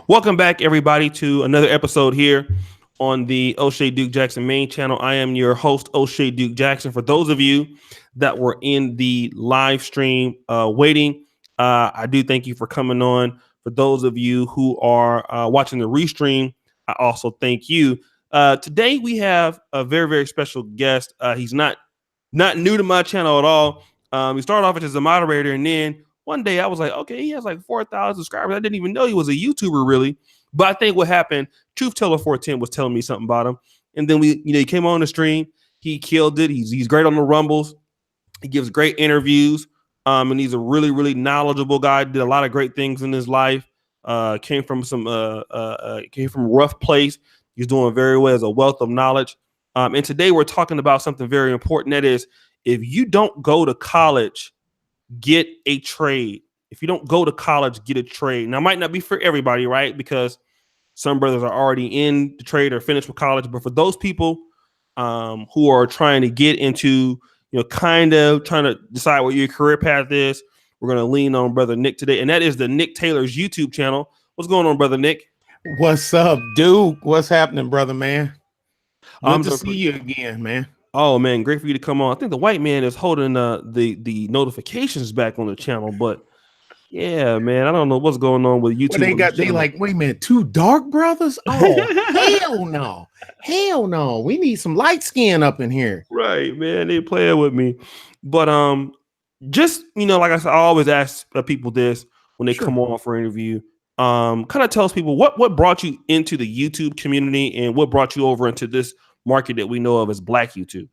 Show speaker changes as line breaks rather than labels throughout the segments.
Welcome back, everybody, to another episode here on the Oshay Duke Jackson main channel. I am your host, Oshay Duke Jackson. For those of you that were in the live stream waiting, I do thank you for coming on. For those of you who are watching the restream, I also thank you. Today we have a very, very special guest. He's not new to my channel at all. He started off as a moderator, and then one day I was like, okay, he has like 4,000 subscribers. I didn't even know he was a YouTuber, really. But I think what happened, Truth Teller 410 was telling me something about him. And then he came on the stream. He killed it. He's great on the Rumbles. He gives great interviews. And he's a really, really knowledgeable guy. Did a lot of great things in his life. Came from a rough place. He's doing very well as a wealth of knowledge. And today we're talking about something very important. That is, if you don't go to college, get a trade. If you don't go to college, get a trade. Now, it might not be for everybody, right? Because some brothers are already in the trade or finished with college. But for those people who are trying to get into, kind of trying to decide what your career path is, we're going to lean on Brother Nick today. And that is the Nick Taylor's YouTube channel. What's going on, Brother Nick?
What's up, Duke? What's happening, brother, man? Good to see you again, man.
Oh man, great for you to come on. I think the white man is holding the notifications back on the channel, but yeah, man, I don't know what's going on with YouTube.
Well, they like, wait a minute, two dark brothers? Oh, hell no. We need some light skin up in here.
Right, man. They playing with me. But just like I said, I always ask people this when they come on for an interview. Kind of tells people what brought you into the YouTube community and what brought you over into this market that we know of as Black YouTube.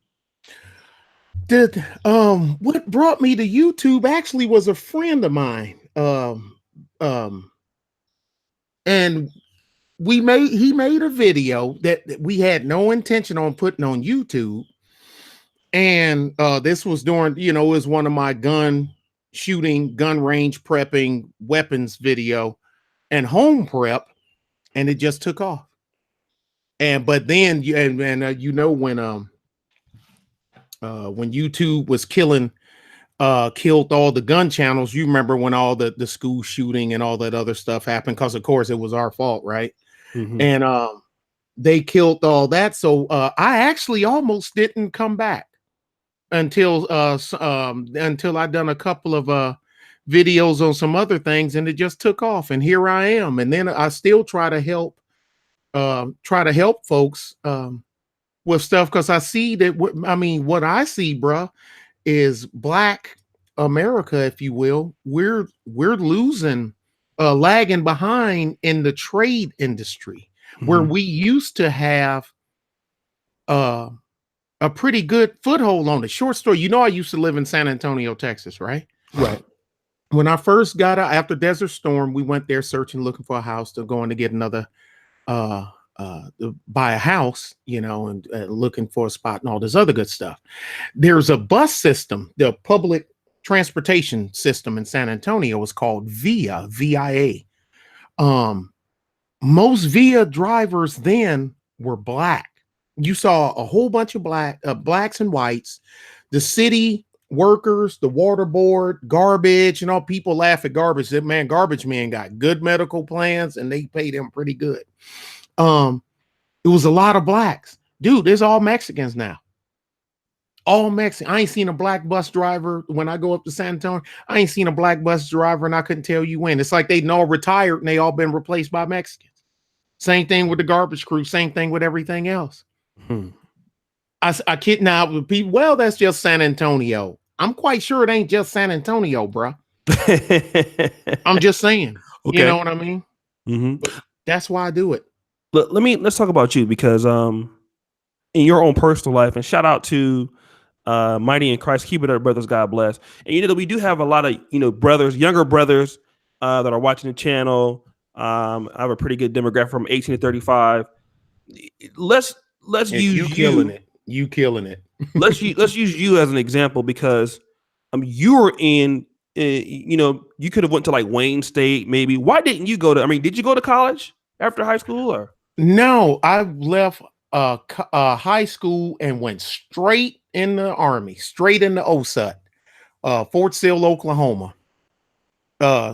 What brought me to YouTube actually was a friend of mine. And he made a video that we had no intention on putting on YouTube. And this was during, it was one of my gun range prepping weapons video and home prep, and it just took off. But then when YouTube was killed all the gun channels, you remember when all the school shooting and all that other stuff happened, because of course it was our fault, right? Mm-hmm. And they killed all that. So I actually almost didn't come back until I done a couple of videos on some other things, and it just took off, and here I am. And then I still try to help folks with stuff, because I see that what I see, bruh, is Black America, if you will. We're losing, lagging behind in the trade industry, where we used to have a pretty good foothold on it. Short story, I used to live in San Antonio, Texas, right?
Right.
When I first got out after Desert Storm, we went there looking for a house, going to get another buy a house, and looking for a spot and all this other good stuff. There's a bus system, the public transportation system in San Antonio is called VIA. Most VIA drivers then were Black. You saw a whole bunch of blacks and whites. The city workers, the water board, garbage, people laugh at garbage. That man, garbage man got good medical plans and they paid him pretty good. It was a lot of Blacks. Dude, there's all Mexicans now. All Mexican. I ain't seen a Black bus driver when I go up to San Antonio. I ain't seen a Black bus driver, and I couldn't tell you when. It's like they all retired and they all been replaced by Mexicans. Same thing with the garbage crew. Same thing with everything else. I kid now with people. Well, that's just San Antonio. I'm quite sure it ain't just San Antonio, bro. I'm just saying. Okay. You know what I mean? Mm-hmm. That's why I do it.
Let's talk about you, because in your own personal life, and shout out to Mighty in Christ, keep it up, brothers, God bless. And we do have a lot of brothers, younger brothers that are watching the channel. I have a pretty good demographic from 18 to 35. Let's use
you killing it. You killing it.
let's use you as an example, because you were in you could have went to like Wayne State maybe. Why didn't you go to? Did you go to college after high school, or?
No, I left high school and went straight in the Army, straight into OSUT, Fort Sill, Oklahoma.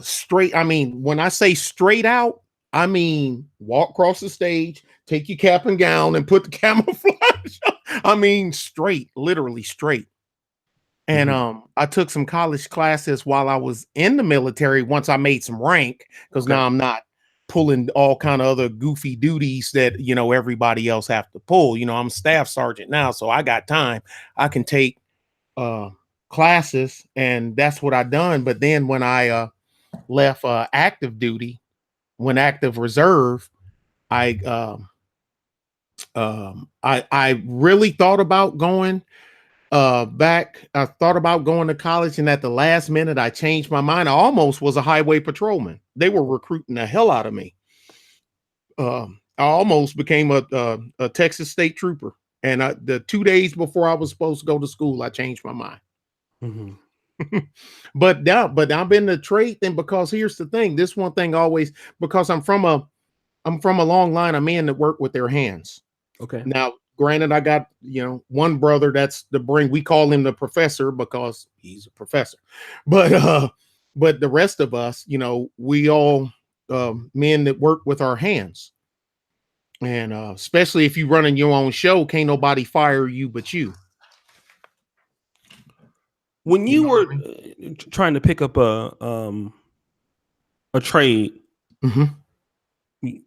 Straight. When I say straight out, I mean, walk across the stage, take your cap and gown, and put the camouflage on. I mean, straight, literally straight. And I took some college classes while I was in the military once I made some rank, because now I'm not pulling all kind of other goofy duties that everybody else have to pull. I'm staff sergeant now, so I got time. I can take classes, and that's what I done. But then when I left active duty, when active reserve, I I really thought about going back. I thought about going to college, and at the last minute I changed my mind. I almost was a highway patrolman. They were recruiting the hell out of me. I almost became a Texas state trooper, and the 2 days before I was supposed to go to school, I changed my mind. But I've been the trade thing, because here's the thing. This one thing always, because I'm from a long line of men that work with their hands.
Okay.
Now, granted, I got one brother that's the brain. We call him the professor because he's a professor. But the rest of us, we all men that work with our hands. And especially if you running your own show, can't nobody fire you but you.
When you were trying to pick up a trade,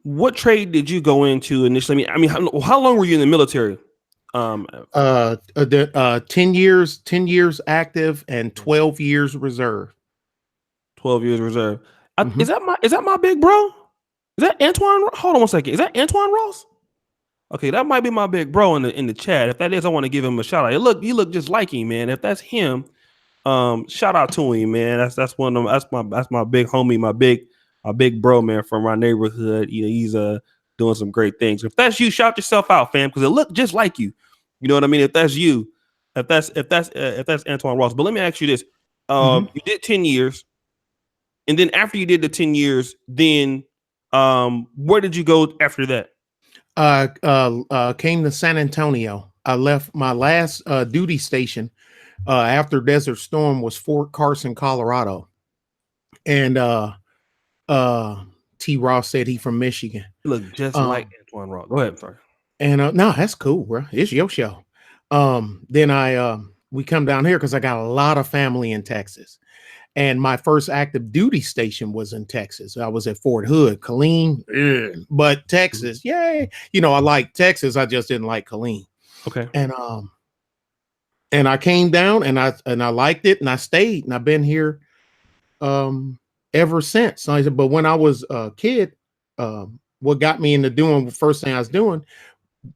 what trade did you go into initially? I mean, how long were you in the military?
10 years active and 12 years reserve.
12 years reserve. Is that my big bro? Is that Antoine? Hold on one second. Is that Antoine Ross? Okay, that might be my big bro in the chat. If that is, I want to give him a shout out. You look just like him, man. If that's him, shout out to him, man. That's one of them. That's my big homie, my big bro, man, from our neighborhood. He's doing some great things. If that's you, shout yourself out, fam, because it looked just like you. You know what I mean? If that's you, if that's Antoine Ross. But let me ask you this: you did 10 years, and then after you did the 10 years, then where did you go after that?
Came to San Antonio. I left my last duty station after Desert Storm was Fort Carson, Colorado. And T. Ross said he from Michigan.
You look just like Antoine Ross. Go ahead, sorry.
And no, that's cool, bro. It's your show. Then we come down here because I got a lot of family in Texas. And my first active duty station was in Texas. I was at Fort Hood, Killeen, but Texas, yay. I like Texas. I just didn't like Killeen.
Okay.
And I came down and I liked it, and I stayed, and I've been here ever since. So I said, but when I was a kid, what got me into doing the first thing I was doing,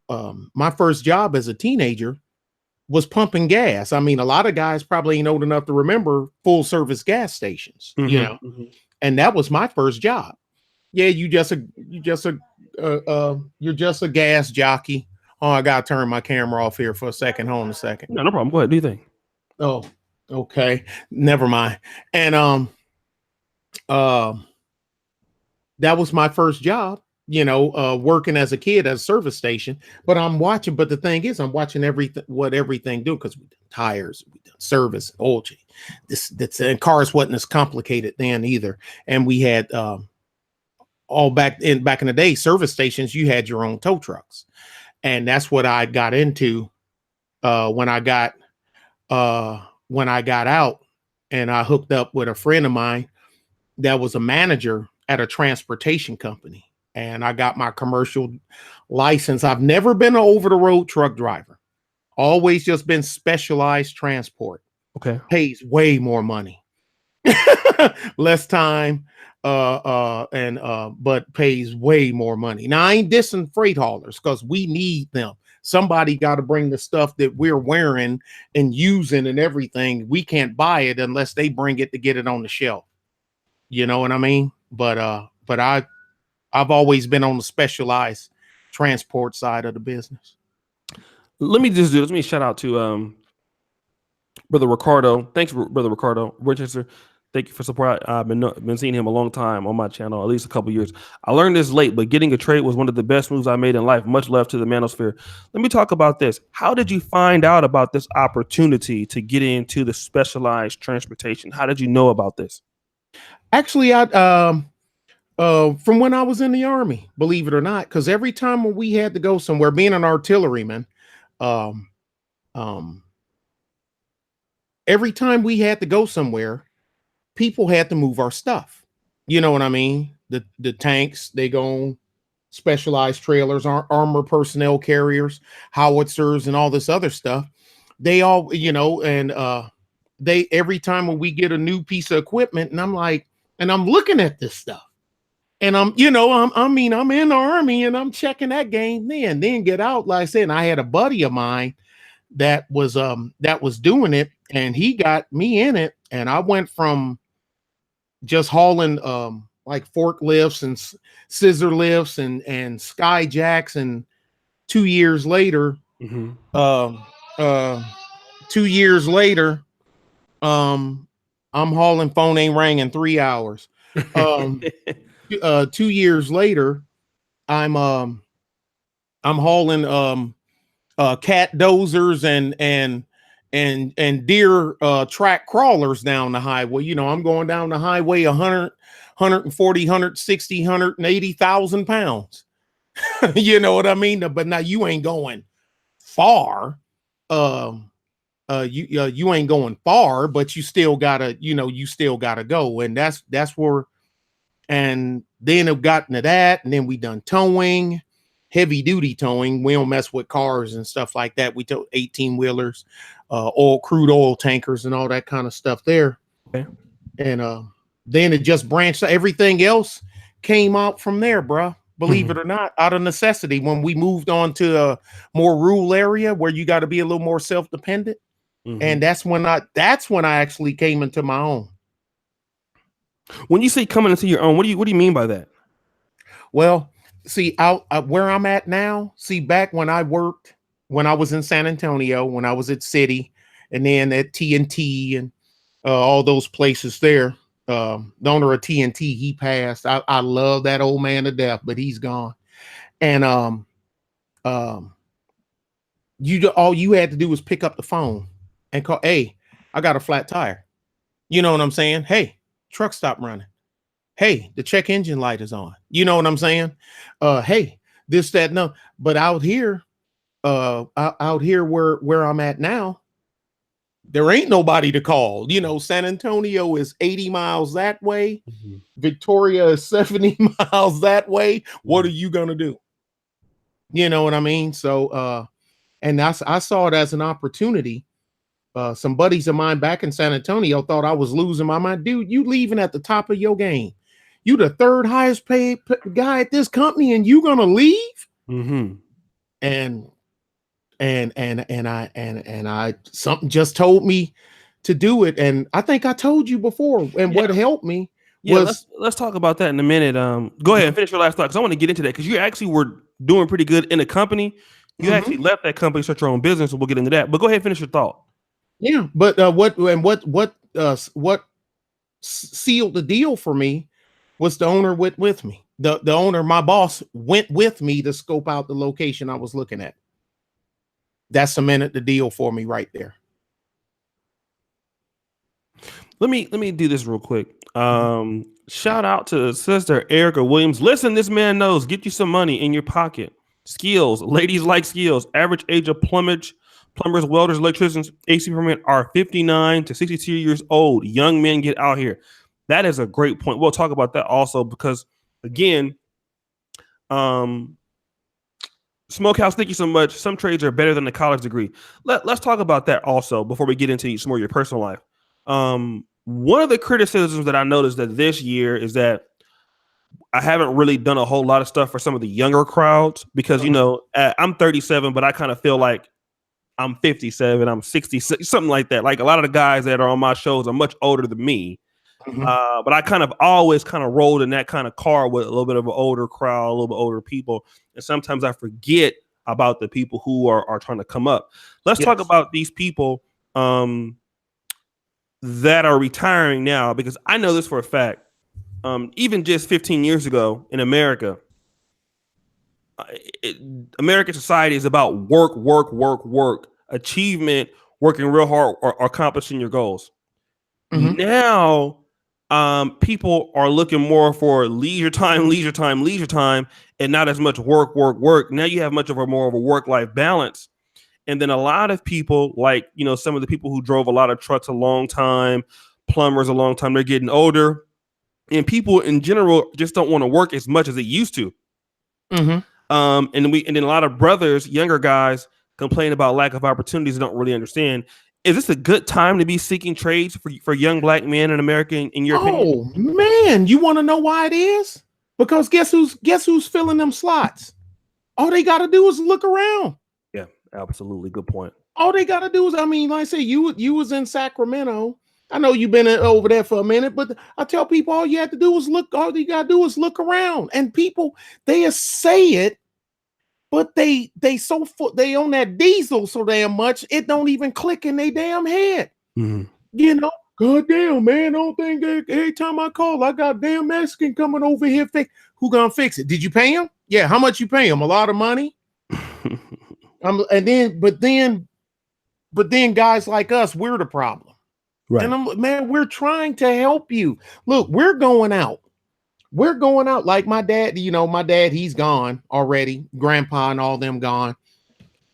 my first job as a teenager was pumping gas. I mean, a lot of guys probably ain't old enough to remember full service gas stations, and that was my first job. Yeah, you're just a gas jockey. Oh, I gotta turn my camera off here for a second. Hold on a second.
No problem. Go ahead. Do you think?
Oh, okay. Never mind. And that was my first job, working as a kid at a service station. But I'm watching. But the thing is, I'm watching everything do, because we done tires, we done service, oil change. And cars wasn't as complicated then either. And we had all back in the day, service stations, you had your own tow trucks. And that's what I got into when I got out, and I hooked up with a friend of mine that was a manager at a transportation company, and I got my commercial license. I've never been an over-the-road truck driver. Always just been specialized transport.
Okay.
Pays way more money. Less time, but pays way more money. Now, I ain't dissing freight haulers, because we need them. Somebody got to bring the stuff that we're wearing and using and everything. We can't buy it unless they bring it to get it on the shelf. You know what I mean? But I've always been on the specialized transport side of the business.
Let me shout out to Brother Ricardo. Thanks, Brother Ricardo Winchester. Thank you for support. I've been seeing him a long time on my channel, at least a couple years. I learned this late, but getting a trade was one of the best moves I made in life. Much love to the manosphere. Let me talk about this. How did you find out about this opportunity to get into the specialized transportation? How did you know about this?
Actually, From when I was in the army, believe it or not, because every time when we had to go somewhere, being an artilleryman, um, um, every time we had to go somewhere, people had to move our stuff. You know what I mean? The tanks, they go on specialized trailers, armor personnel carriers, howitzers, and all this other stuff. They all, and they every time when we get a new piece of equipment, and I'm like, and I'm looking at this stuff. And I'm in the army and I'm checking that game, then get out. Like I said, and I had a buddy of mine that was doing it, and he got me in it. And I went from just hauling like forklifts and scissor lifts and sky jacks, and 2 years later,
Mm-hmm.
um uh 2 years later, I'm hauling phone ain't rang in 3 hours. Um 2 years later, I'm I'm hauling cat dozers and deer track crawlers down the highway. I'm going down the highway 140, 160, 180,000 pounds. You know what I mean? But now you ain't going far. You ain't going far, but you still gotta go. And that's where, and then it got into that, and then we done towing, heavy duty towing. We don't mess with cars and stuff like that. We tow 18 wheelers, crude oil tankers, and all that kind of stuff there.
Okay.
And then it just branched. Everything else came out from there, bro. Believe it or not, out of necessity. When we moved on to a more rural area where you got to be a little more self-dependent, and that's when I actually came into my own.
When you say coming into your own, what do you mean by that?
Well, see, out where I'm at now. See, back when I was in San Antonio, when I was at City, and then at TNT and all those places there. The owner of TNT, he passed. I love that old man to death, but he's gone. And all you had to do was pick up the phone and call. Hey, I got a flat tire. You know what I'm saying? Hey, truck stopped running. Hey, the check engine light is on. You know what I'm saying? Hey, this, that, no. But out here where I'm at now, there ain't nobody to call. San Antonio is 80 miles that way. Victoria is 70 miles that way. What are you gonna do? You know what I mean? So and I saw it as an opportunity. Some buddies of mine back in San Antonio thought I was losing my mind. Dude, you leaving at the top of your game. You the third highest paid guy at this company, and you gonna leave? And I something just told me to do it. And I think I told you before. And what helped me was,
let's talk about that in a minute. Go ahead and finish your last thought, because I want to get into that, because you actually were doing pretty good in the company. You actually left that company, start your own business, and we'll get into that. But go ahead and finish your thought.
Yeah, but what sealed the deal for me was the owner went with me. The owner, my boss, went with me to scope out the location I was looking at. That cemented the deal for me right there.
Let me do this real quick. Shout out to Sister Erica Williams. Listen, this man knows. Get you some money in your pocket. Skills. Ladies like skills. Average age of plumbers, welders, electricians, AC permit are 59 to 62 years old. Young men, get out here. That is a great point. We'll talk about that also, because again, Smokehouse, thank you so much. Some trades are better than a college degree. Let's talk about that also before we get into some more of your personal life. One of the criticisms that I noticed that this year is that I haven't really done a whole lot of stuff for some of the younger crowds, because, I'm 37, but I kind of feel like I'm 57, I'm 66, something like that. Like, a lot of the guys that are on my shows are much older than me. But I kind of always kind of rolled in that kind of car with a little bit of an older crowd, a little bit older people. And sometimes I forget about the people who are trying to come up. Let's talk about these people that are retiring now, because I know this for a fact. Even just 15 years ago in America, American society is about work, achievement, working real hard, or accomplishing your goals. Now people are looking more for leisure time, and not as much work. Now you have much of a more of a work-life balance. And then a lot of people, like, some of the people who drove a lot of trucks a long time, plumbers a long time, they're getting older. And people in general just don't want to work as much as it used to.
Mm-hmm.
And then a lot of brothers, younger guys, complain about lack of opportunities and don't really understand. Is this a good time to be seeking trades for young black men in America, in your opinion?
Oh man, you want to know why it is? Because guess who's filling them slots? All they got to do is look around.
Yeah, absolutely. Good point.
All they got to do is, I mean, like I say, you was in Sacramento. I know you've been over there for a minute, but I tell people all you have to do is look. All you gotta do is look around, and people they say it, but they on that diesel so damn much it don't even click in their damn head.
Mm-hmm.
God damn, man, I don't think every time I call, I got damn Mexican coming over here. Who gonna fix it? Did you pay him? Yeah, how much you pay him? A lot of money. But then guys like us, we're the problem. Right. And man, we're trying to help you. Look, we're going out. Like my dad, he's gone already. Grandpa and all them gone.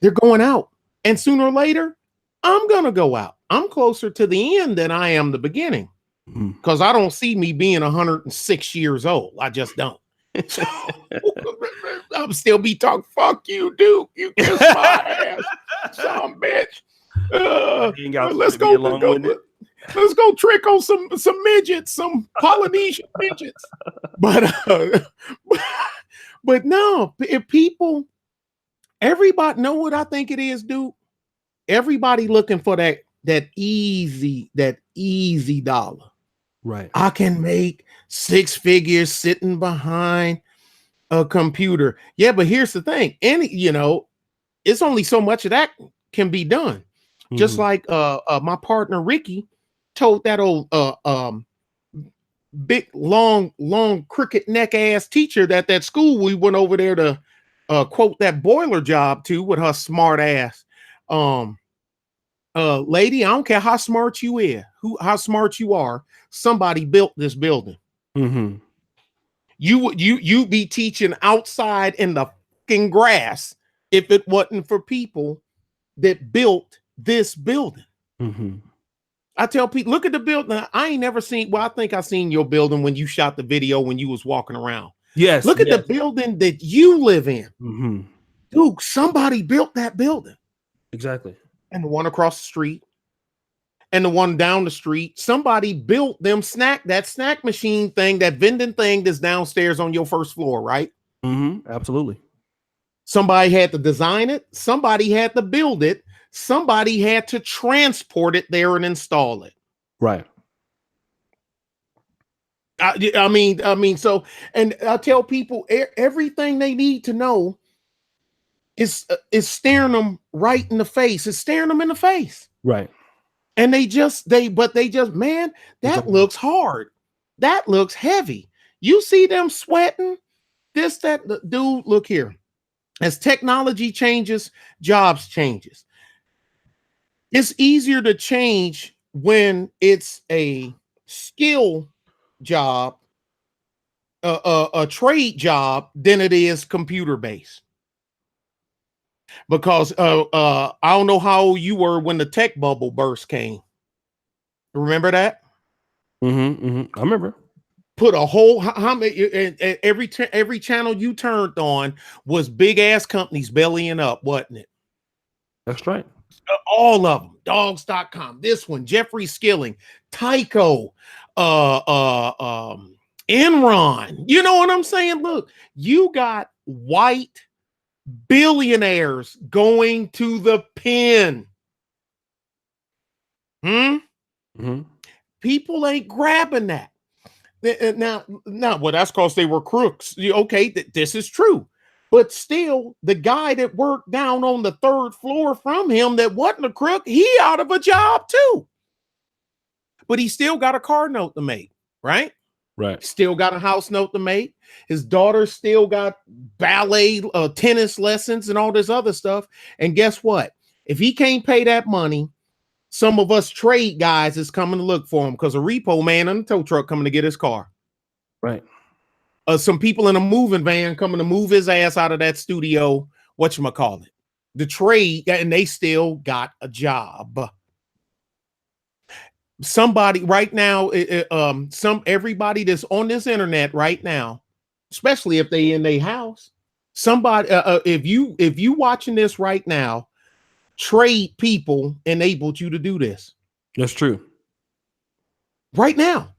They're going out. And sooner or later, I'm going to go out. I'm closer to the end than I am the beginning. Because I don't see me being 106 years old. I just don't. So, I'm still be talking, fuck you, Duke. You kiss my ass, some bitch. Let's go trick on some midgets, some Polynesian midgets. But no, if people, everybody know what I think it is, dude. Everybody looking for that easy dollar.
Right.
I can make 6 figures sitting behind a computer. Yeah, but here's the thing. It's only so much of that can be done. Mm-hmm. Just like my partner Ricky told that old big long cricket neck ass teacher that school we went over there to quote that boiler job to with her smart ass. Lady, I don't care how smart you is, how smart you are, somebody built this building.
Mm-hmm.
You be teaching outside in the fucking grass if it wasn't for people that built this building.
Mm-hmm.
I tell people, look at the building. I ain't never seen. Well, I think I seen your building when you shot the video when you was walking around.
Yes.
Look at the building that you live in.
Mm-hmm.
Dude, somebody built that building.
Exactly.
And the one across the street, and the one down the street, somebody built them that snack machine thing, that vending thing that's downstairs on your first floor, right?
Mm-hmm. Absolutely.
Somebody had to design it. Somebody had to build it. Somebody had to transport it there and install it.
Right.
I mean, so, and I tell people everything they need to know is staring them right in the face. It's staring them in the face.
Right.
And they just, man, that looks hard. That looks heavy. You see them sweating? Dude, look here. As technology changes, jobs changes. It's easier to change when it's a skill job, a trade job, than it is computer based. Because I don't know how old you were when the tech bubble burst came. Remember that?
Mm-hmm, mm-hmm. I remember.
Put a whole every channel you turned on was big ass companies bellying up, wasn't it?
That's right.
All of them. Dogs.com. This one, Jeffrey Skilling, Tyco, Enron. You know what I'm saying? Look, you got white billionaires going to the pen.
Mm-hmm.
People ain't grabbing that. Now, well, that's because they were crooks. Okay, this is true. But still, the guy that worked down on the 3rd floor from him that wasn't a crook, he out of a job too. But he still got a car note to make, right?
Right.
Still got a house note to make. His daughter still got ballet, tennis lessons and all this other stuff. And guess what? If he can't pay that money, Some of us trade guys is coming to look for him because a repo man in a tow truck coming to get his car.
Right.
Some people in a moving van coming to move his ass out of that studio. Whatchamacallit? The trade, and they still got a job. Somebody right now, everybody that's on this internet right now, especially if they in their house, somebody, if you watching this right now, trade people enabled you to do this.
That's true.
Right now.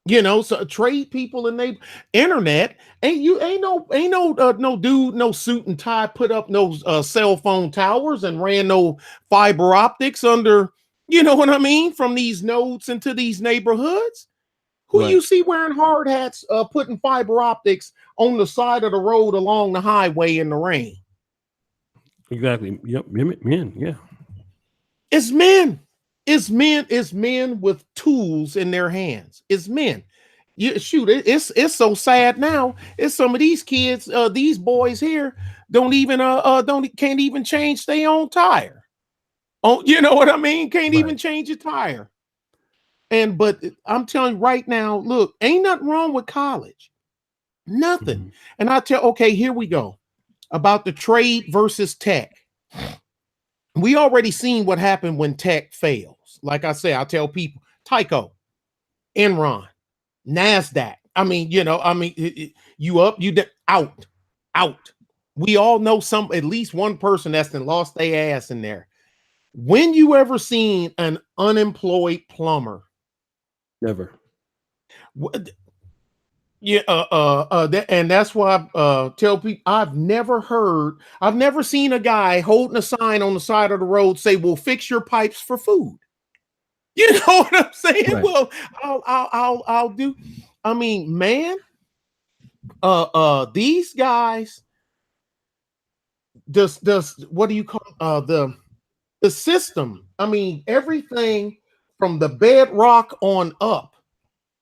So trade people and they internet ain't no dude, no suit and tie, put up no cell phone towers and ran no fiber optics under, you know what I mean, from these nodes into these neighborhoods. Who
Right.
you see wearing hard hats, putting fiber optics on the side of the road along the highway in the rain?
Exactly. Yep. Men. Yeah.
It's men. It's men with tools in their hands. It's men. It's so sad now. It's some of these kids, these boys here can't even change their own tire. Oh, you know what I mean? Can't even change a tire. But I'm telling you right now, look, ain't nothing wrong with college. Nothing.
Mm-hmm.
And okay, here we go. About the trade versus tech. We already seen what happened when tech fails. Like I say, I tell people, Tyco, Enron, NASDAQ. You up, you out. We all know at least one person that's lost their ass in there. When you ever seen an unemployed plumber?
Never.
Yeah, and that's why I tell people I've never seen a guy holding a sign on the side of the road say, "We'll fix your pipes for food." You know what I'm saying? Right. Well, I'll do. I mean, man, these guys, does what do you call the system? I mean, everything from the bedrock on up.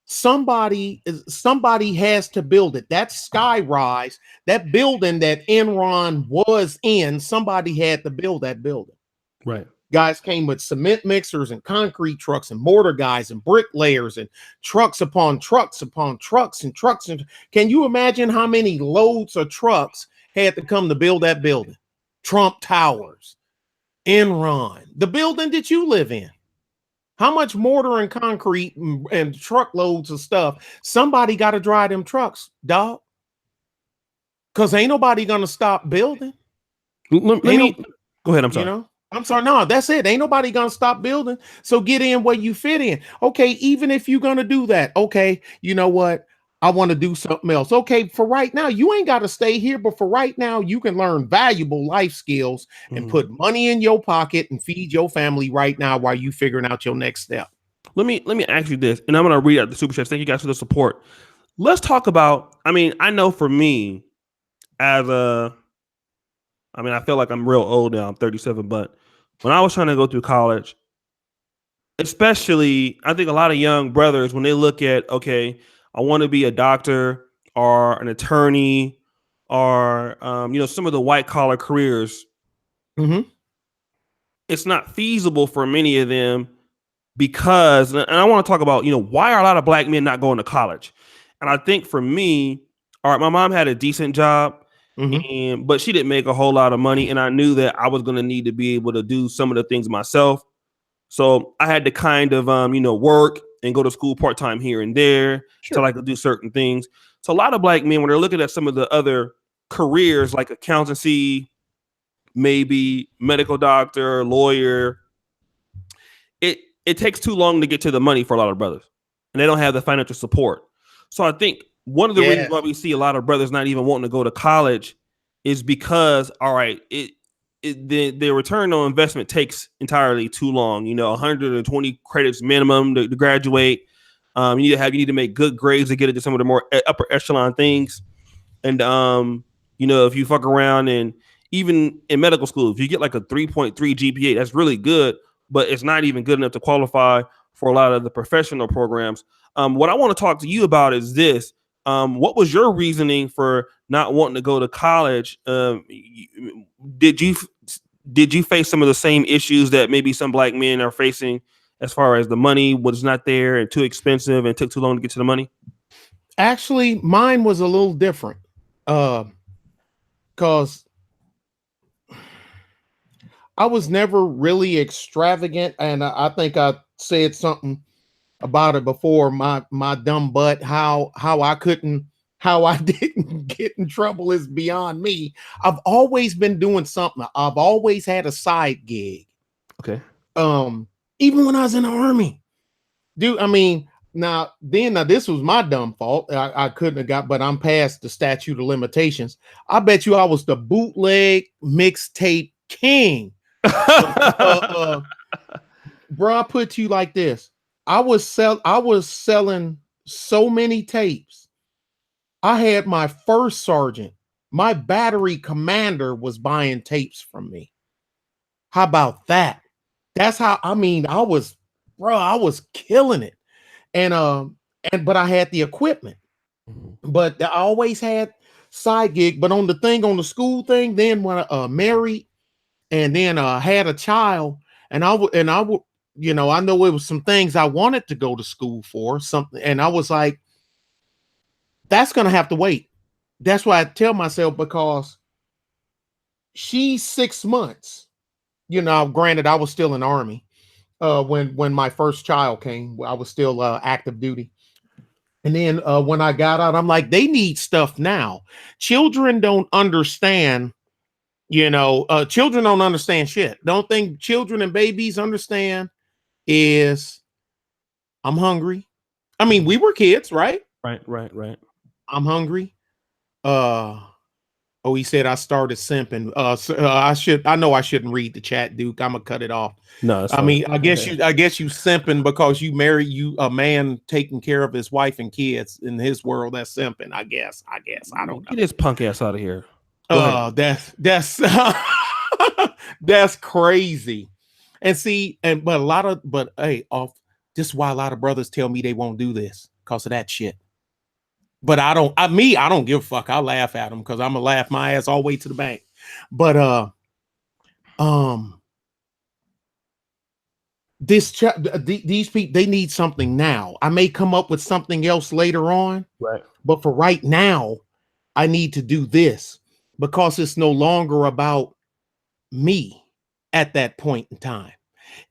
Somebody has to build it. That skyrise, that building that Enron was in, somebody had to build that building.
Right.
Guys came with cement mixers and concrete trucks and mortar guys and bricklayers and trucks upon trucks upon trucks and trucks. And can you imagine how many loads of trucks had to come to build that building? Trump Towers, Enron, the building that you live in. How much mortar and concrete and truckloads of stuff? Somebody got to drive them trucks, dog. Because ain't nobody going to stop building.
Let me go ahead. I'm sorry.
I'm sorry. No, that's it. Ain't nobody going to stop building. So get in where you fit in. Okay, even if you're going to do that. Okay, you know what? I want to do something else. Okay, for right now, you ain't got to stay here. But for right now, you can learn valuable life skills and put money in your pocket and feed your family right now while you figuring out your next step.
Let me ask you this, and I'm going to read out the super chats. Thank you guys for the support. Let's talk about, I know for me, I feel like I'm real old now. I'm 37, but when I was trying to go through college, especially, I think a lot of young brothers, when they look at, okay, I want to be a doctor or an attorney or, some of the white collar careers, it's not feasible for many of them because, and I want to talk about, why are a lot of black men not going to college? And I think for me, all right, my mom had a decent job, but she didn't make a whole lot of money. And I knew that I was going to need to be able to do some of the things myself. So I had to kind of, work and go to school part-time here and there to like do certain things. So a lot of black men, when they're looking at some of the other careers like accountancy, maybe medical doctor, lawyer, it takes too long to get to the money for a lot of brothers, and they don't have the financial support. So I think one of the reasons why we see a lot of brothers not even wanting to go to college is because, all right, the return on investment takes entirely too long. 120 credits minimum to graduate. You need to make good grades to get into some of the more upper echelon things. And if you fuck around and even in medical school, if you get like a 3.3 GPA, that's really good, but it's not even good enough to qualify for a lot of the professional programs. What I want to talk to you about is this. What was your reasoning for not wanting to go to college? Did you did you face some of the same issues that maybe some black men are facing as far as the money was not there and too expensive and took too long to get to the money?
Actually, mine was a little different. Because I was never really extravagant, and I think I said something about it before. My dumb butt, how I couldn't, how I didn't get in trouble is beyond me. I've always been doing something. I've always had a side gig.
Okay.
Even when I was in the army, dude. I mean, now this was my dumb fault. I couldn't have got, but I'm past the statute of limitations. I bet you I was the bootleg mixtape king. Bro, I put to you like this. I was selling so many tapes. I had my first sergeant, my battery commander was buying tapes from me. How about that? That's how, I mean, I was killing it. But I had the equipment. But I always had side gig. But on the school thing, then when I married and then had a child, and I would, you know, I know it was some things I wanted to go to school for something, and I was like, that's gonna have to wait. That's why I tell myself, because she's 6 months. You know, granted, I was still in the army when my first child came. I was still active duty. And then when I got out, I'm like, they need stuff now. Children don't understand, you know, children don't understand shit. Don't think children and babies understand is I'm hungry. I mean, we were kids, right?
Right.
I'm hungry. Oh, he said I started simping. I know I shouldn't read the chat, Duke. I'm gonna cut it off.
No, that's
I
fine.
mean, I guess you simping because you married a man taking care of his wife and kids. In his world, that's simping. I guess. I don't know.
Get his punk ass out of here.
That's that's crazy. And see, but hey, this is why a lot of brothers tell me they won't do this because of that shit. But I don't give a fuck. I'll laugh at them because I'm gonna laugh my ass all the way to the bank. But these people, they need something now. I may come up with something else later on,
Right.
but for right now, I need to do this because it's no longer about me at that point in time.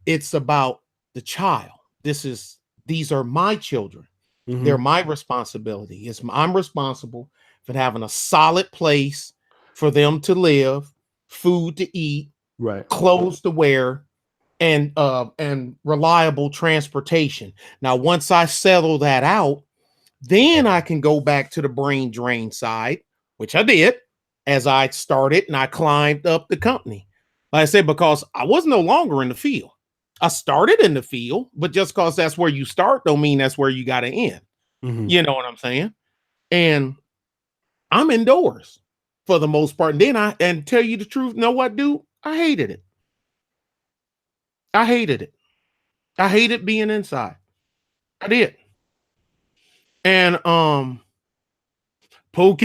It's about the child. These are my children.
Mm-hmm.
They're my responsibility. I'm responsible for having a solid place for them to live, food to eat,
right,
clothes to wear, and reliable transportation. Now, once I settle that out, then I can go back to the brain drain side, which I did as I started and I climbed up the company. Like I said, because I was no longer in the field. I started in the field, but just because that's where you start don't mean that's where you got to end.
mm-hmm.
You know what I'm saying? And I'm indoors for the most part. And tell you the truth, know what, dude? I hated it. I hated being inside. I did. And Poke,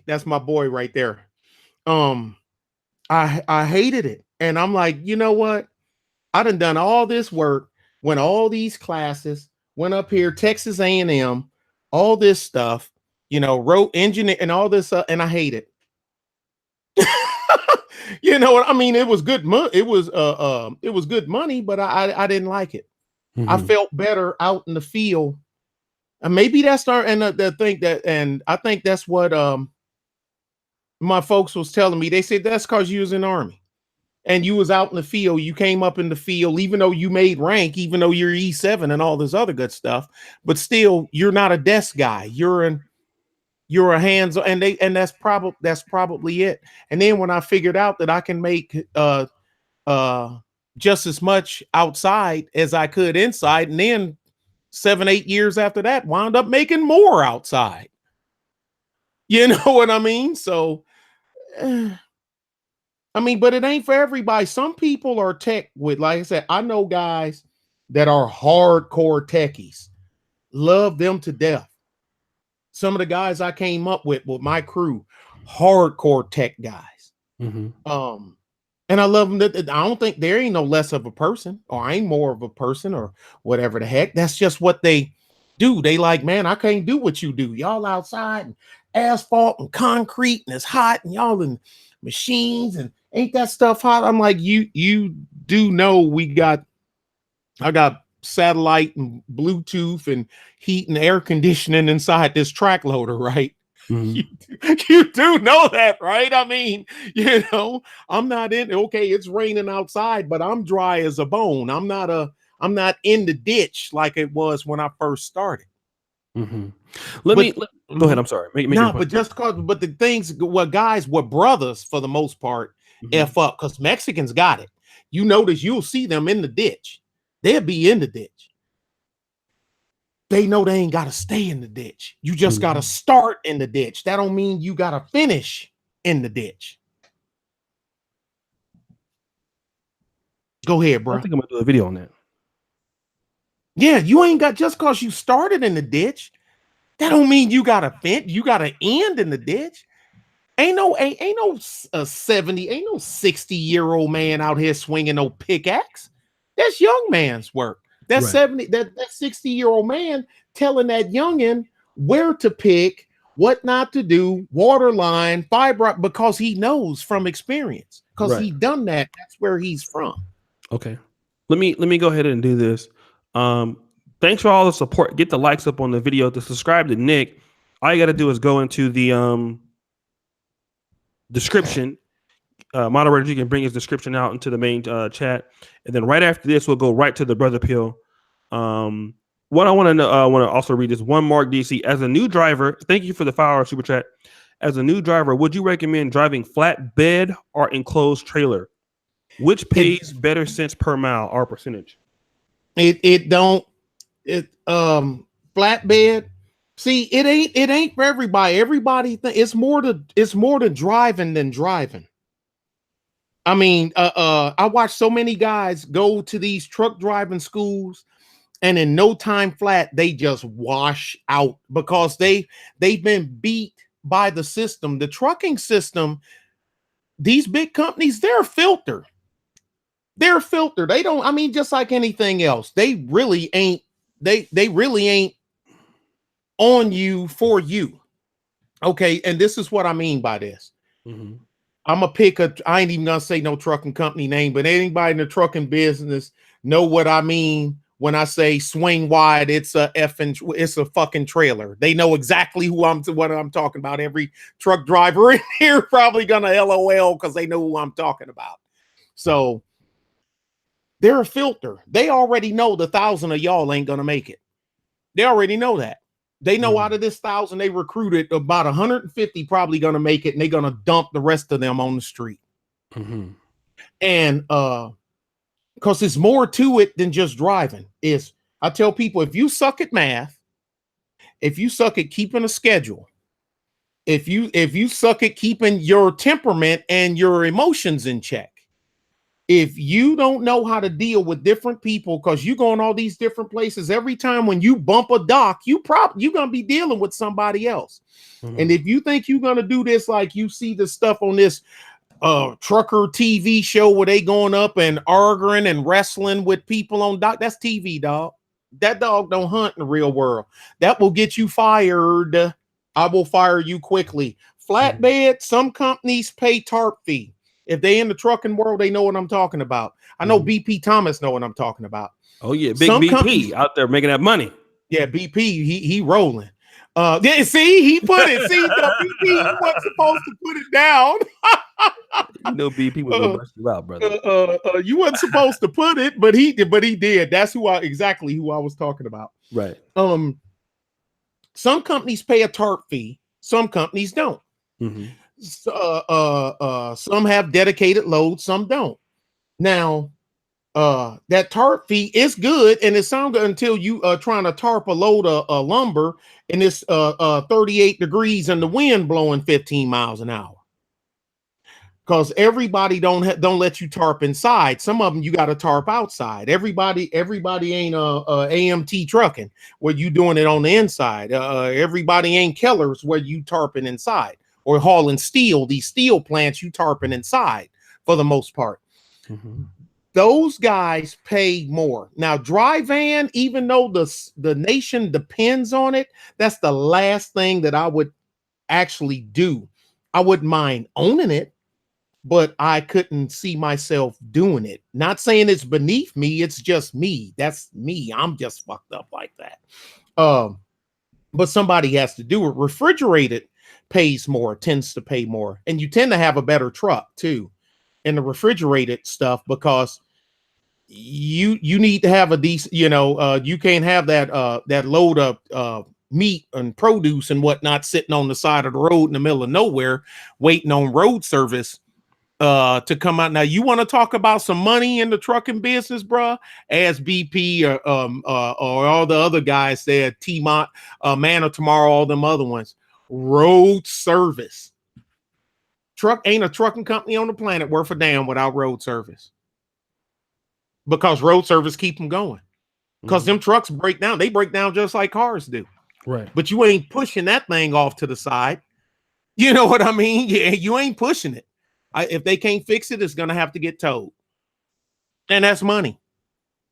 that's my boy right there. I hated it. And I'm like, you know what? I done all this work, went all these classes, went up here, Texas A&M, all this stuff, you know, wrote engineer and all this, and I hate it. You know what I mean? It was good money. It was good money, but I didn't like it. Mm-hmm. I felt better out in the field. And maybe that's the thing that, and I think that's what my folks was telling me. They said that's because you was in the Army. And you was out in the field, you came up in the field, even though you made rank, even though you're E7 and all this other good stuff, but still you're not a desk guy. You're a hands, and that's probably it. And then when I figured out that I can make just as much outside as I could inside, and then 7-8 years after that, wound up making more outside. You know what I mean? So I mean, but it ain't for everybody. Some people are tech with, like I said, I know guys that are hardcore techies, love them to death. Some of the guys I came up with my crew, hardcore tech guys. Mm-hmm. And I love them. That I don't think there ain't no less of a person, or I ain't more of a person, or whatever the heck. That's just what they do. They like, man, I can't do what you do. Y'all outside and asphalt and concrete, and it's hot, and y'all in machines, and ain't that stuff hot? I'm like, you do know I got satellite and Bluetooth and heat and air conditioning inside this track loader, right?
Mhm.
You do know that, right? I mean, I'm not in. Okay, it's raining outside, but I'm dry as a bone. I'm not in the ditch like it was when I first started.
Mhm.
But
Go ahead. I'm sorry. Make your
no,
point.
but just cause, but the things, what guys, what brothers for the most part,
Mhm.
F up, because Mexicans got it. You notice you'll see them in the ditch. They'll be in the ditch. They know they ain't got to stay in the ditch. You just got to start in the ditch. That don't mean you got to finish in the ditch. Go ahead,
I
bro.
think I'm gonna do a video on that.
Yeah, you ain't got, just cause you started in the ditch, that don't mean you got to you got to end in the ditch. Ain't no 70, ain't no 60-year-old man out here swinging no pickaxe. That's young man's work. That
Right.
60-year-old man telling that youngin where to pick, what not to do, water line, fiber, because he knows from experience, because
Right.
he done that. That's where he's from.
Okay. Let me go ahead and do this. Um, Thanks for all the support. Get the likes up on the video. To subscribe to Nick, all you got to do is go into the description. Moderator, you can bring his description out into the main chat, and then right after this, we'll go right to the brother pill. What I want to know, I want to also read this one. Mark DC, as a new driver, thank you for the 5-hour super chat. As a new driver, would you recommend driving flatbed or enclosed trailer? Which
It
pays better cents per mile or percentage?
it don't it flatbed. See, it ain't for everybody. Everybody it's more to driving than driving. I mean, I watch so many guys go to these truck driving schools, and in no time flat, they just wash out because they've been beat by the system, the trucking system. These big companies, they're a filter. They're a filter. They don't, I mean, just like anything else, they really ain't, they really ain't on you for you. Okay. And this is what I mean by this.
Mhm.
I'm gonna pick I ain't even gonna say no trucking company name, but anybody in the trucking business know what I mean when I say swing wide. It's a fucking trailer. They know exactly what I'm talking about. Every truck driver in here probably gonna LOL because they know who I'm talking about. So they're a filter. They already know the 1,000 of y'all ain't gonna make it. They already know that. They know out of this 1,000 they recruited, about 150 probably gonna make it, and they're gonna dump the rest of them on the street.
Mhm.
And because it's more to it than just driving. Is I tell people, if you suck at math, if you suck at keeping a schedule, if you suck at keeping your temperament and your emotions in check, if you don't know how to deal with different people, because you go in all these different places, every time when you bump a dock, you're gonna be dealing with somebody else. And
Mhm.
if you think you're gonna do this, like you see the stuff on this trucker TV show where they going up and arguing and wrestling with people on dock, that's TV, dog. That dog don't hunt in the real world. That will get you fired. I will fire you quickly. Flatbed, some companies pay TARP fee. If they in the trucking world, they know what I'm talking about. I know
Mhm.
BP Thomas know what I'm talking about.
Oh yeah, big
Some companies,
BP out there making that money.
yeah, BP, he rolling. Yeah, see, he put it. See, the BP, he wasn't supposed to put it down.
You know, BP was gonna
Uh,
bust you out, brother.
you wasn't supposed to put it, but he did. But he did. That's exactly who I was talking about.
Right.
Some companies pay a TARP fee. Some companies don't.
Mhm.
Some have dedicated loads. Some don't. Now, that TARP fee is good, and it sounds good until you trying to tarp a load of lumber, and it's 38 degrees and the wind blowing 15 miles an hour. Because everybody don't let you tarp inside. Some of them you got to tarp outside. Everybody ain't AMT trucking where you doing it on the inside. Everybody ain't Kellers where you tarping inside, or hauling steel. These steel plants you tarping inside for the most part.
Mm-hmm.
Those guys pay more. Now, dry van, even though the nation depends on it, that's the last thing that I would actually do. I wouldn't mind owning it, but I couldn't see myself doing it. Not saying it's beneath me, it's just me. That's me. I'm just fucked up like that. But somebody has to do it. Refrigerated pays more, tends to pay more, and you tend to have a better truck too in the refrigerated stuff because you need to have a decent, you can't have that load of meat and produce and whatnot sitting on the side of the road in the middle of nowhere waiting on road service to come out. Now you want to talk about some money in the trucking business, bruh? As BP or all the other guys there, T-Mont, Man of Tomorrow, all them other ones. Road service. Truck ain't a trucking company on the planet worth a damn without road service. Because road service keep them going. Because them trucks break down. They break down just like cars do.
Right.
But you ain't pushing that thing off to the side. You know what I mean? Yeah, you ain't pushing it. If they can't fix it, it's gonna have to get towed. And that's money.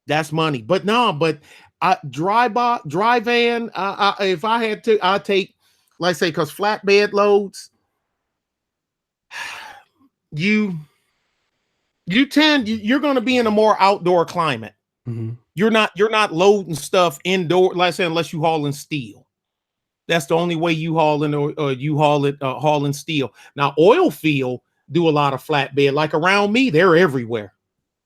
That's money. But no, dry van. If I had to, I'd take, like I say, because flatbed loads, you're going to be in a more outdoor climate.
Mm-hmm.
You're not loading stuff indoor, like I said, unless you hauling steel. That's the only way you hauling or you hauling steel. Now, oil field do a lot of flatbed. Like around me, they're everywhere.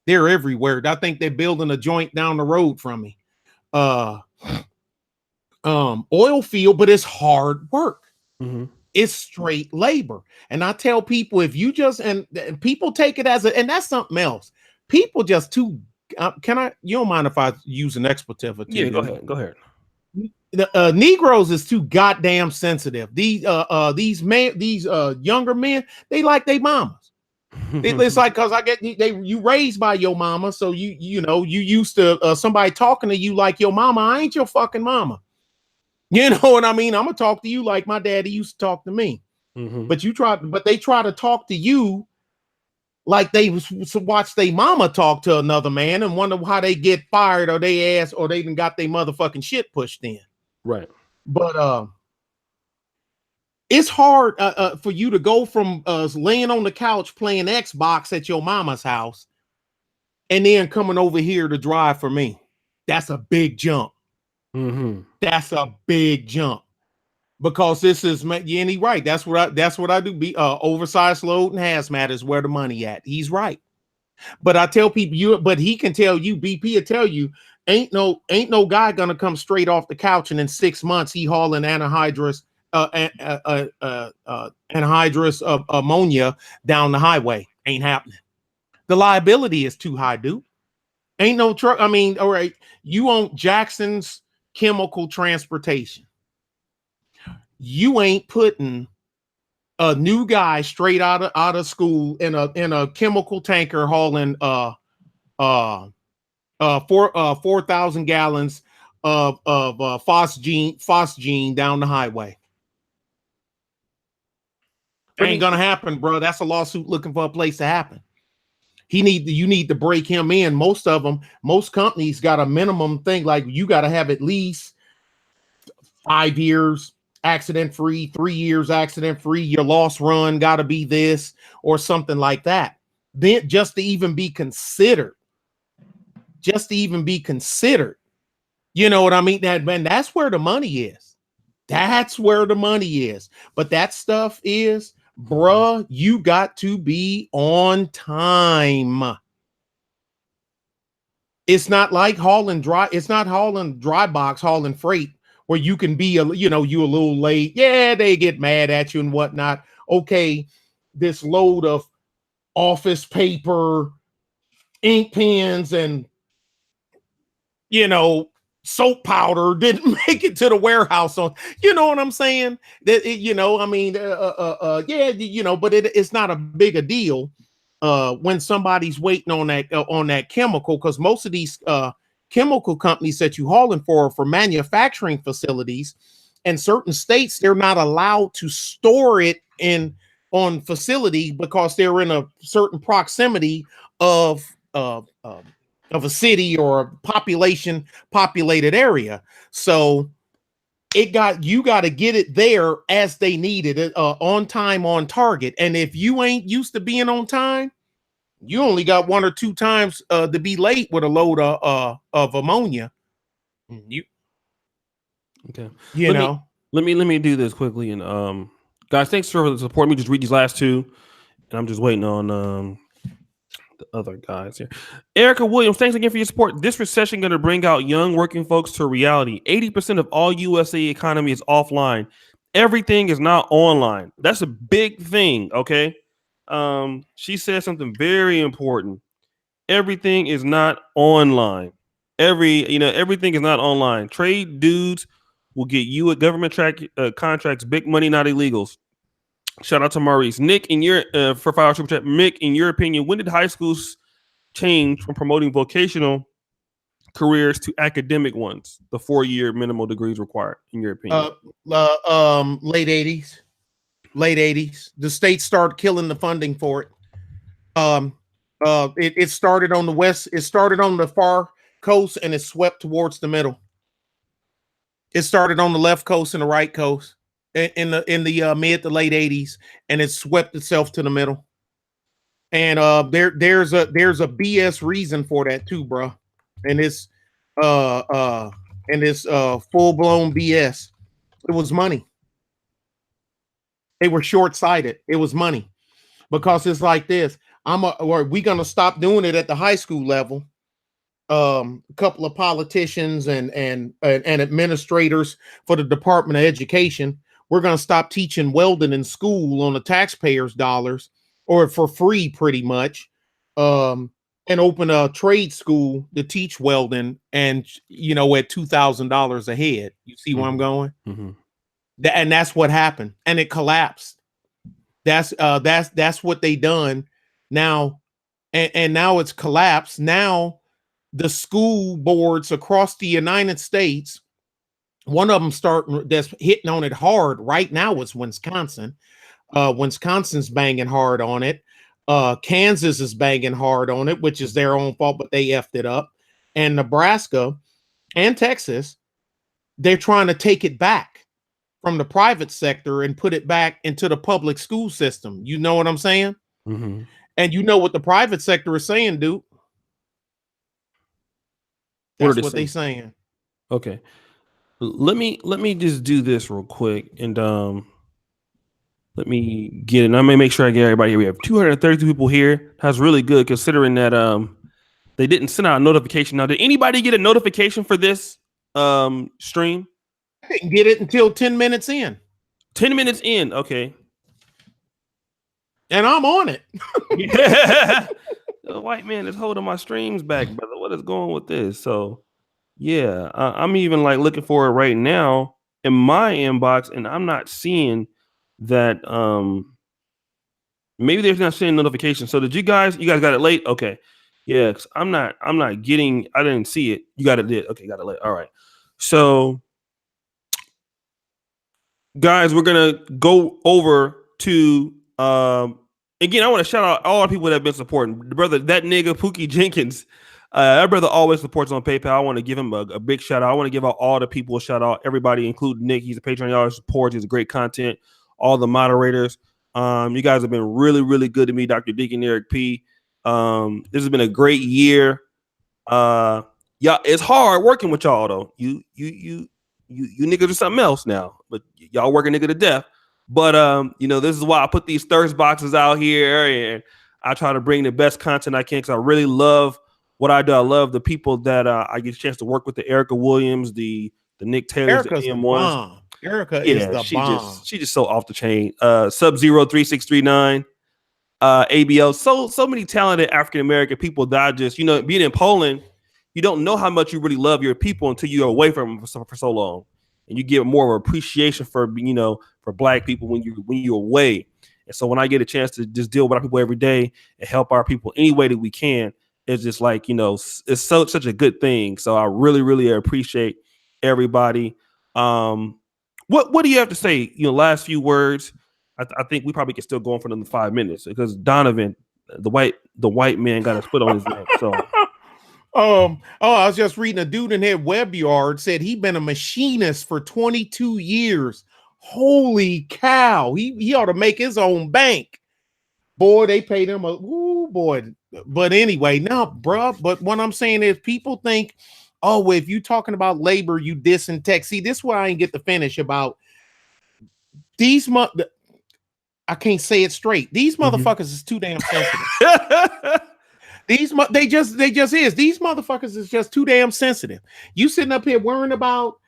They're everywhere. I think they're building a joint down the road from me. Oil field, but it's hard work. Mm-hmm. It's straight labor. And I tell people, if you just, and people take it as and that's something else. People just too, you don't mind if I use an expletive or two?
Yeah, go ahead.
The Negroes is too goddamn sensitive. These younger men, they like their mamas. It's like, because you raised by your mama, so you used to somebody talking to you like your mama. I ain't your fucking mama. You know what I mean? I'm gonna talk to you like my daddy used to talk to me. Mm-hmm. But they try to talk to you like they watch their mama talk to another man and wonder how they get fired or they ass or they even got their motherfucking shit pushed in.
Right.
But it's hard for you to go from laying on the couch playing Xbox at your mama's house and then coming over here to drive for me. That's a big jump. Mm-hmm. That's a big jump because this is Yanny right. That's what I do. Be oversized load and hazmat is where the money at. He's right. But I tell people but he can tell you, BP will tell you, ain't no guy gonna come straight off the couch and in 6 months he hauling anhydrous ammonia down the highway. Ain't happening. The liability is too high, dude. Ain't no truck. I mean, all right, you own Jackson's Chemical Transportation. You ain't putting a new guy straight out of school in a chemical tanker hauling 4,000 gallons of phosgene down the highway. Ain't gonna happen, bro. That's a lawsuit looking for a place to happen. You need to break him in. Most companies got a minimum thing, like you got to have at least 5 years accident free, 3 years accident free. Your loss run got to be this or something like that. Then just to even be considered. You know what I mean? That's where the money is. That's where the money is. But that stuff is, bruh, you got to be on time. It's not like hauling dry. It's not hauling dry box, hauling freight where you can be you a little late. Yeah, they get mad at you and whatnot. Okay, this load of office paper, ink pens, and soap powder didn't make it to the warehouse. On, you know what I'm saying? That but it's not a big a deal when somebody's waiting on that chemical, because most of these chemical companies that you hauling for manufacturing facilities, and certain states they're not allowed to store it in on facility because they're in a certain proximity of of a city or a populated area. So you got to get it there as they need it, on time, on target. And if you ain't used to being on time, you only got 1 or 2 times to be late with a load of ammonia. You
Okay.
you
Let me
know.
let me do this quickly. And guys, thanks for the support. Let me just read these last two, and I'm just waiting on the other guys here. Erica Williams, thanks again for your support. This recession going to bring out young working folks to reality. 80% of all USA economy is offline. Everything is not online. That's a big thing. Okay. She said something very important. Everything is not online. Everything is not online. Trade dudes will get you a government contracts, big money, not illegals. Shout out to Maurice. Nick, in your for fire super chat, Mick, in your opinion, when did high schools change from promoting vocational careers to academic ones? The 4-year minimal degrees required, in your opinion?
Late 80s. Late 80s. The state started killing the funding for it. It started on the west. It started on the far coast and it swept towards the middle. It started on the left coast and the right coast in the mid to late 80s, and it swept itself to the middle. And there's a BS reason for that too, bro. And it's uh uh full blown BS. It was money. They were short sighted. It was money, because it's like this. Are we gonna stop doing it at the high school level? A couple of politicians and administrators for the Department of Education. We're going to stop teaching welding in school on the taxpayers' dollars, or for free, pretty much, and open a trade school to teach welding, and at $2,000 a head. You see where I'm going?
Mm-hmm.
And that's what happened, and it collapsed. That's what they done now, and now it's collapsed. Now the school boards across the United States, one of them that's hitting on it hard right now is Wisconsin. Wisconsin's banging hard on it. Kansas is banging hard on it, which is their own fault, but they effed it up. And Nebraska and Texas, they're trying to take it back from the private sector and put it back into the public school system. You know what I'm saying?
Mm-hmm.
And you know what the private sector is saying, dude. That's what they saying.
Okay. Let me just do this real quick, and let me get it. And I may make sure I get everybody here. We have 232 people here. That's really good, considering that they didn't send out a notification. Now, did anybody get a notification for this stream?
I didn't get it until 10 minutes in.
10 minutes in, okay.
And I'm on it.
Yeah. The white man is holding my streams back, brother. What is going with this? So, yeah, I'm even like looking for it right now in my inbox, and I'm not seeing that. Maybe they're not sending notifications. So did you guys got it late? Okay. Yeah, I'm not getting, I didn't see it. You got it. Okay, got it late. All right. So guys, we're gonna go over to again. I want to shout out all the people that have been supporting. The brother, that nigga Pookie Jenkins, that brother always supports on PayPal. I want to give him a big shout out. I want to give out all the people a shout out. Everybody, including Nick. He's a Patreon. Y'all support. He's a great content. All the moderators. You guys have been really, really good to me, Dr. Deacon Eric P. This has been a great year. Yeah, it's hard working with y'all though. You niggas are something else now, but y'all working nigga to death. But this is why I put these thirst boxes out here, and I try to bring the best content I can, because I really love what I do. I love the people that I get a chance to work with, the Erica Williams, the Nick Taylors,
Erica's
the AM1s.
Erica is the bomb.
She just so off the chain. Sub-Zero 3639. ABL. So many talented African American people that I just, being in Poland, you don't know how much you really love your people until you're away from them for so long, and you get more of an appreciation for for Black people when you're away. And so when I get a chance to just deal with our people every day and help our people any way that we can, it's just like it's such a good thing. So I really, really appreciate everybody. What do you have to say? Last few words. I think we probably can still go on for another 5 minutes because Donovan, the white man, got his foot on his neck. So.
I was just reading a dude in here, Web Yard, said he'd been a machinist for 22 years. Holy cow. He ought to make his own bank. Boy, they paid him boy. But anyway, no, bruh. But what I'm saying is people think, oh, well, if you talking about labor, you dissing tech. See, this is what I ain't get to finish about these I can't say it straight. These motherfuckers is too damn sensitive. They just is. These motherfuckers is just too damn sensitive. You sitting up here worrying about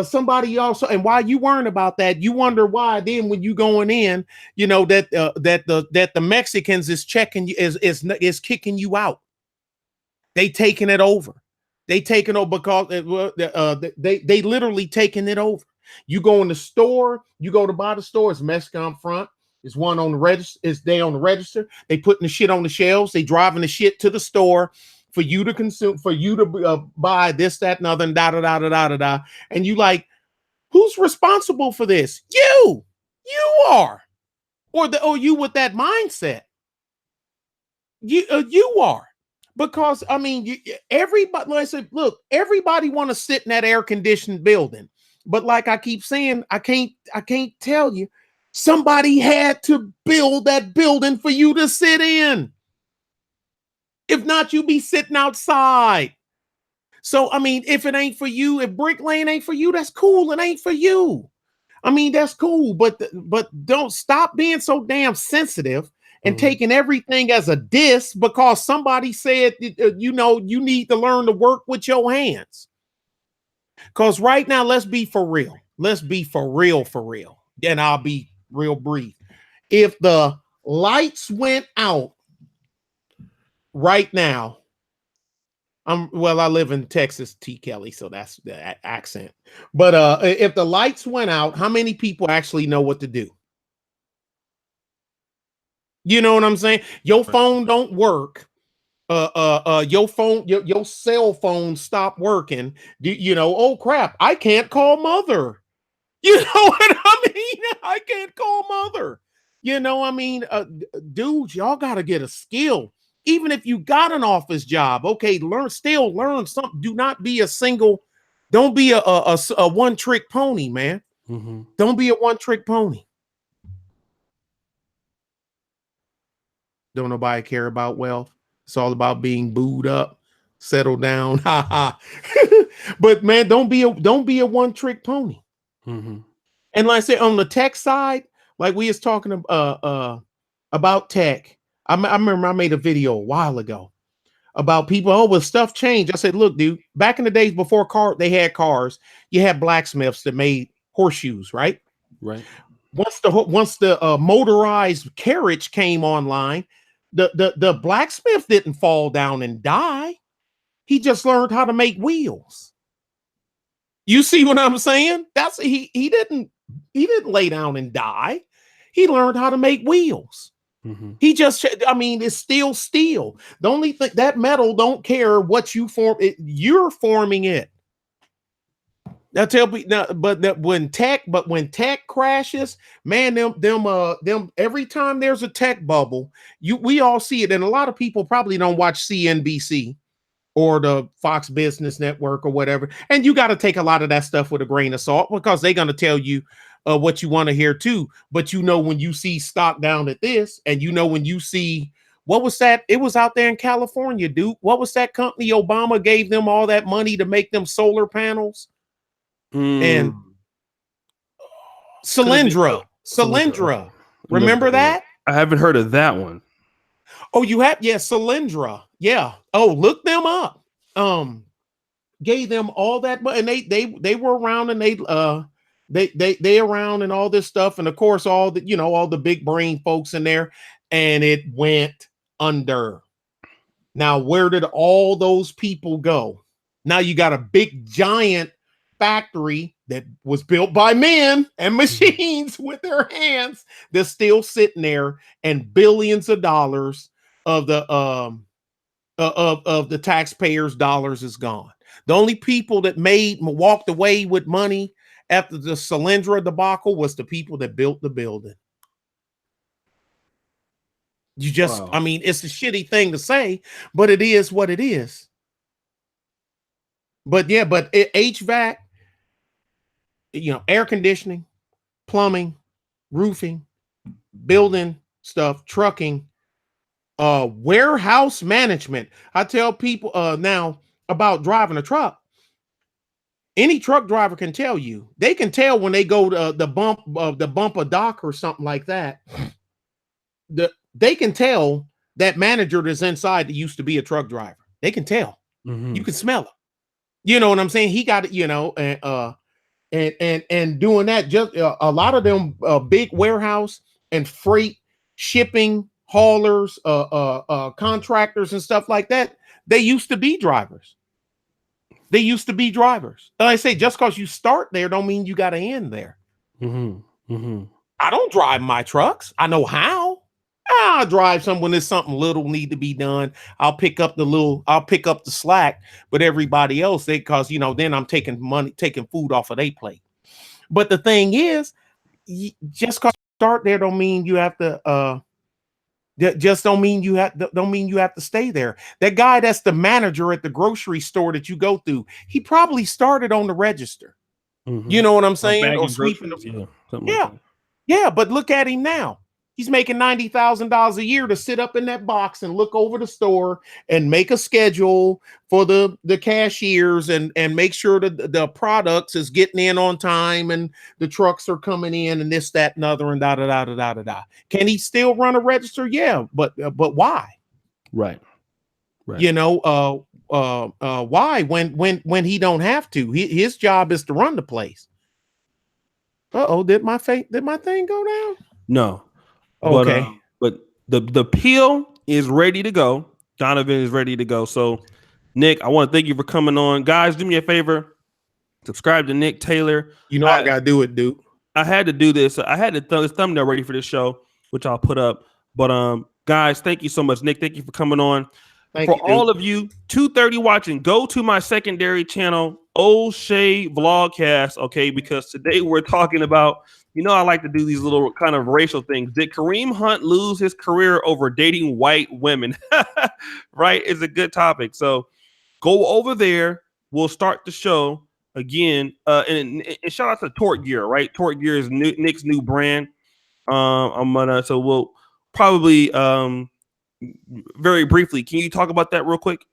somebody else, and while you worrying about that, you wonder why then when you going in, you know that the Mexicans is checking you is kicking you out. They taking it over. They taking over because they literally taking it over. You go in the store, you go to buy the store, it's Mexican up front. It's one on the register. It's they on the register. They putting the shit on the shelves. They driving the shit to the store for you to consume, for you to buy this, that, and other, and da da da da da da da. And you like, who's responsible for this? You are, or you with that mindset. You are, because I mean, everybody. Like I said, look, everybody want to sit in that air conditioned building, but like I keep saying, I can't tell you. Somebody had to build that building for you to sit in. If not, you be sitting outside. So, I mean, if it ain't for you, if Brick Lane ain't for you, that's cool. It ain't for you. I mean, that's cool, but don't stop being so damn sensitive and taking everything as a diss because somebody said, you need to learn to work with your hands. Because right now, let's be for real. Let's be for real. And I'll be real brief. If the lights went out right now, I live in Texas, T. Kelly, so that's the accent. But if the lights went out, how many people actually know what to do? You know what I'm saying? Your phone don't work. Your phone, your cell phone stopped working. Oh crap, I can't call mother. You know what I mean? I can't call mother. Dudes, y'all got to get a skill. Even if you got an office job, okay, learn something. Do not be don't be a one-trick pony, man. Don't be a one-trick pony. Don't nobody care about wealth. It's all about being booed up, settle down. But man, don't be a one-trick pony. And like I said, on the tech side, like we was talking about tech. I remember I made a video a while ago about people. Stuff changed. I said, look, dude, back in the days before they had cars, you had blacksmiths that made horseshoes, right?
Right.
Once the motorized carriage came online, the blacksmith didn't fall down and die. He just learned how to make wheels. You see what I'm saying? That's he didn't lay down and die. He learned how to make wheels. He just, it's still steel. The only thing, that metal don't care what you form it, you're forming it. Now tell me now, but when tech crashes, man, them every time there's a tech bubble, we all see it, and a lot of people probably don't watch CNBC or the Fox Business Network or whatever. And you got to take a lot of that stuff with a grain of salt because they're going to tell you what you want to hear too. But when you see stock down at this, and when you see, what was that? It was out there in California, dude. What was that company? Obama gave them all that money to make them solar panels. And Solyndra. Remember that?
I haven't heard of that one.
Oh, you have? Yeah, Solyndra. Yeah. Oh, look them up. Gave them all that money, and they were around, and they around and all this stuff, and of course all the big brain folks in there, and it went under. Now, where did all those people go? Now you got a big giant factory that was built by men and machines with their hands that's still sitting there, and billions of dollars of the of the taxpayers' dollars is gone. The only people that walked away with money after the Solyndra debacle was the people that built the building. You just, I mean, it's a shitty thing to say, but it is what it is. But yeah, but HVAC, air conditioning, plumbing, roofing, building stuff, trucking, warehouse management. I tell people now about driving a truck. Any truck driver can tell you. They can tell when they go to the bumper dock or something like that. They can tell that manager that's inside that used to be a truck driver. They can tell. Mm-hmm. You can smell it. You know what I'm saying? He got it, and doing that. Just a lot of them big warehouse and freight shipping haulers, contractors and stuff like that. They used to be drivers. And I say, just because you start there don't mean you got to end there. Mm-hmm. Mm-hmm. I don't drive my trucks. I know how. I'll drive some when there's something little need to be done. I'll pick up the slack, but everybody else, because then I'm taking food off of their plate. But the thing is, just because you start there don't mean you have to don't mean you have to stay there. That guy that's the manager at the grocery store that you go through, he probably started on the register. Mm-hmm. You know what I'm saying? Or sweeping yeah, but look at him now. He's making $90,000 a year to sit up in that box and look over the store and make a schedule for the cashiers and make sure that the products is getting in on time and the trucks are coming in and this, that, and other and da da da da da da da. Can he still run a register? Yeah, but why? Right. Why when he don't have to? His job is to run the place. Did my thing go down?
No. Okay. But the peel is ready to go. Donovan is ready to go. So, Nick, I want to thank you for coming on. Guys, do me a favor. Subscribe to Nick Taylor.
I got to do it, dude.
I had to do this. I had this thumbnail ready for this show, which I'll put up. But, guys, thank you so much. Nick, thank you for coming on. For all of you, 230 watching, go to my secondary channel, Oshay Vlogcast, okay? Because today we're talking about, I like to do these little kind of racial things. Did Kareem Hunt lose his career over dating white women? Right? It's a good topic. So go over there. We'll start the show again. And shout out to Torque Gear, right? Torque Gear is Nick's new brand. So we'll probably very briefly, can you talk about that real quick?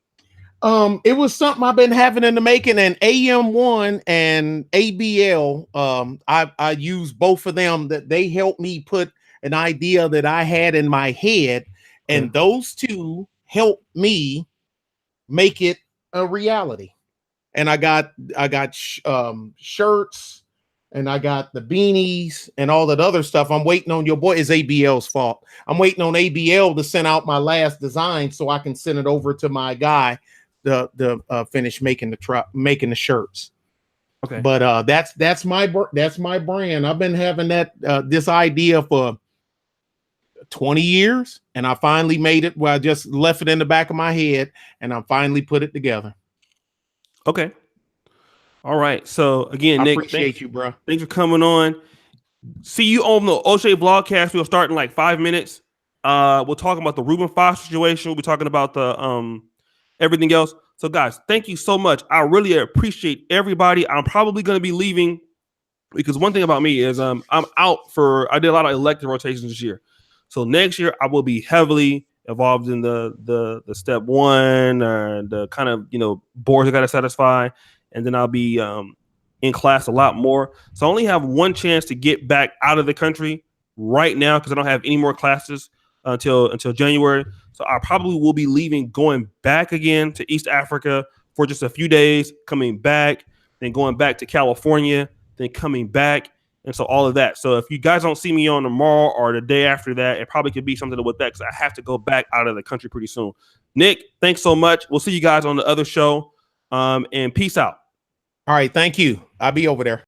It was something I've been having in the making, and AM1 and ABL. I use both of them. That they helped me put an idea that I had in my head, and those two helped me make it a reality. And I got shirts, and I got the beanies and all that other stuff. I'm waiting on your boy. It's ABL's fault. I'm waiting on ABL to send out my last design so I can send it over to my guy to finish making the shirts. Okay. But that's my brand. I've been having this idea for 20 years, and I finally made it where I just left it in the back of my head and I finally put it together. Okay.
All right. So again, Nick,
appreciate you, bro.
Thanks for coming on. See you on the Oshay Vlogcast. We'll start in like 5 minutes. We'll talk about the Reuben Foster situation. We'll be talking about the everything else. So guys, thank you so much. I really appreciate everybody. I'm probably going to be leaving because one thing about me is I'm out I did a lot of elective rotations this year. So next year I will be heavily involved in the step one or the kind of boards I got to satisfy. And then I'll be in class a lot more. So I only have one chance to get back out of the country right now because I don't have any more classes until January. So I probably will be leaving, going back again to East Africa for just a few days, coming back, then going back to California, then coming back. And so all of that. So if you guys don't see me on tomorrow or the day after that, it probably could be something with that because I have to go back out of the country pretty soon. Nick, thanks so much. We'll see you guys on the other show. And peace out.
All right. Thank you. I'll be over there.